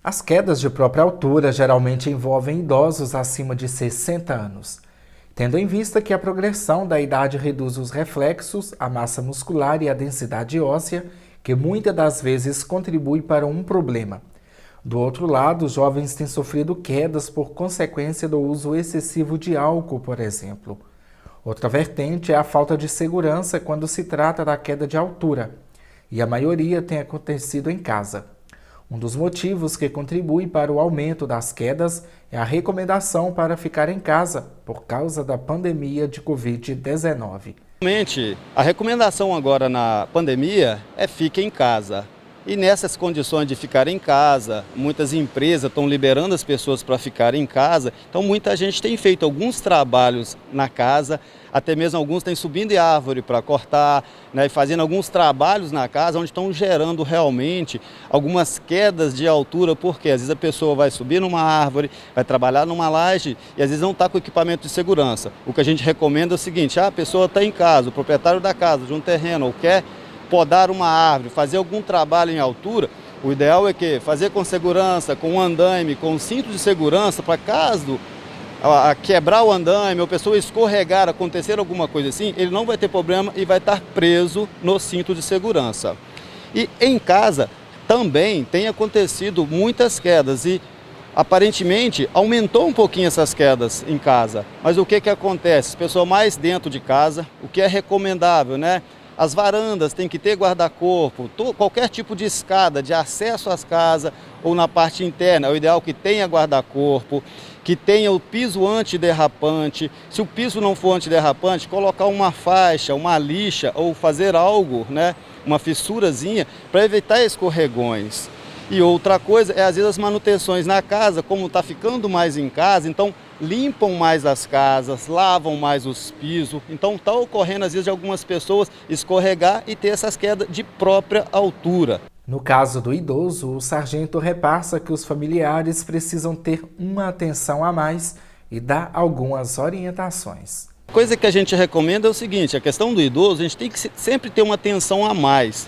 As quedas de própria altura geralmente envolvem idosos acima de 60 anos, tendo em vista que a progressão da idade reduz os reflexos, a massa muscular e a densidade óssea, que muitas das vezes contribui para um problema. Do outro lado, os jovens têm sofrido quedas por consequência do uso excessivo de álcool, por exemplo. Outra vertente é a falta de segurança quando se trata da queda de altura, e a maioria tem acontecido em casa. Um dos motivos que contribui para o aumento das quedas é a recomendação para ficar em casa por causa da pandemia de Covid-19. Realmente, a recomendação agora na pandemia é fique em casa. E nessas condições de ficar em casa, muitas empresas estão liberando as pessoas para ficar em casa. Então muita gente tem feito alguns trabalhos na casa, até mesmo alguns têm subindo em árvore para cortar, né, e fazendo alguns trabalhos na casa onde estão gerando realmente algumas quedas de altura, porque às vezes a pessoa vai subir numa árvore, vai trabalhar numa laje e às vezes não está com equipamento de segurança. O que a gente recomenda é o seguinte: a pessoa está em casa, o proprietário da casa, de um terreno, ou quer podar uma árvore, fazer algum trabalho em altura, o ideal é que fazer com segurança, com um andaime, com um cinto de segurança, para caso a quebrar o andaime ou a pessoa escorregar, acontecer alguma coisa assim, ele não vai ter problema e vai estar preso no cinto de segurança. E em casa também tem acontecido muitas quedas e aparentemente aumentou um pouquinho essas quedas em casa. Mas o que acontece? Pessoa mais dentro de casa, o que é recomendável, né? As varandas têm que ter guarda-corpo, qualquer tipo de escada de acesso às casas ou na parte interna, é o ideal que tenha guarda-corpo, que tenha o piso antiderrapante. Se o piso não for antiderrapante, colocar uma faixa, uma lixa ou fazer algo, né, uma fissurazinha para evitar escorregões. E outra coisa é às vezes as manutenções na casa, como está ficando mais em casa, então limpam mais as casas, lavam mais os pisos. Então está ocorrendo às vezes de algumas pessoas escorregar e ter essas quedas de própria altura. No caso do idoso, o sargento repassa que os familiares precisam ter uma atenção a mais e dá algumas orientações. Coisa que a gente recomenda é o seguinte: a questão do idoso, a gente tem que sempre ter uma atenção a mais.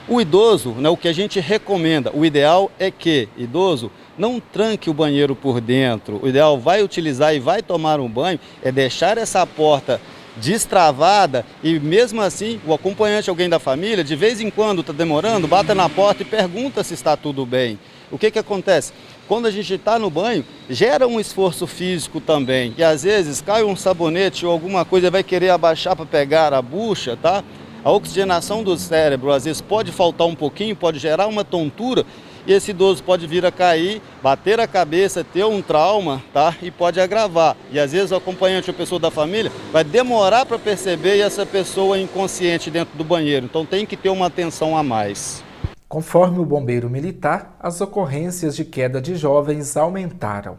O idoso, né, o que a gente recomenda, o ideal é que idoso não tranque o banheiro por dentro. O ideal vai utilizar e vai tomar um banho, é deixar essa porta destravada e mesmo assim o acompanhante, alguém da família, de vez em quando está demorando, bata na porta e pergunta se está tudo bem. O que acontece? Quando a gente está no banho, gera um esforço físico também, e às vezes cai um sabonete ou alguma coisa, vai querer abaixar para pegar a bucha, tá? A oxigenação do cérebro às vezes pode faltar um pouquinho, pode gerar uma tontura e esse idoso pode vir a cair, bater a cabeça, ter um trauma, tá? E pode agravar. E às vezes o acompanhante ou a pessoa da família vai demorar para perceber e essa pessoa é inconsciente dentro do banheiro. Então tem que ter uma atenção a mais. Conforme o bombeiro militar, as ocorrências de queda de jovens aumentaram.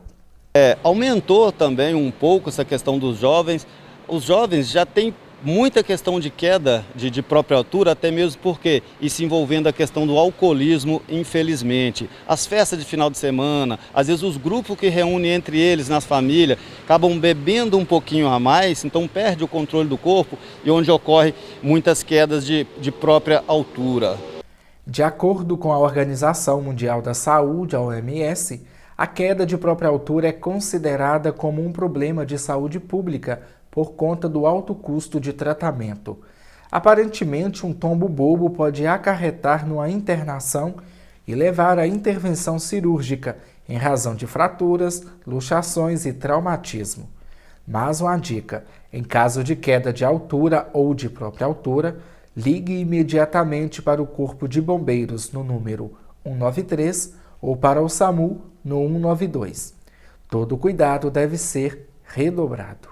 Aumentou também um pouco essa questão dos jovens. Os jovens já têm muita questão de queda de própria altura, até mesmo porque isso envolvendo a questão do alcoolismo, infelizmente. As festas de final de semana, às vezes os grupos que reúnem entre eles nas famílias acabam bebendo um pouquinho a mais, então perde o controle do corpo e onde ocorre muitas quedas de própria altura. De acordo com a Organização Mundial da Saúde, a OMS, a queda de própria altura é considerada como um problema de saúde pública por conta do alto custo de tratamento. Aparentemente, um tombo bobo pode acarretar numa internação e levar à intervenção cirúrgica em razão de fraturas, luxações e traumatismo. Mas uma dica: em caso de queda de altura ou de própria altura, ligue imediatamente para o Corpo de Bombeiros no número 193 ou para o SAMU no 192. Todo cuidado deve ser redobrado.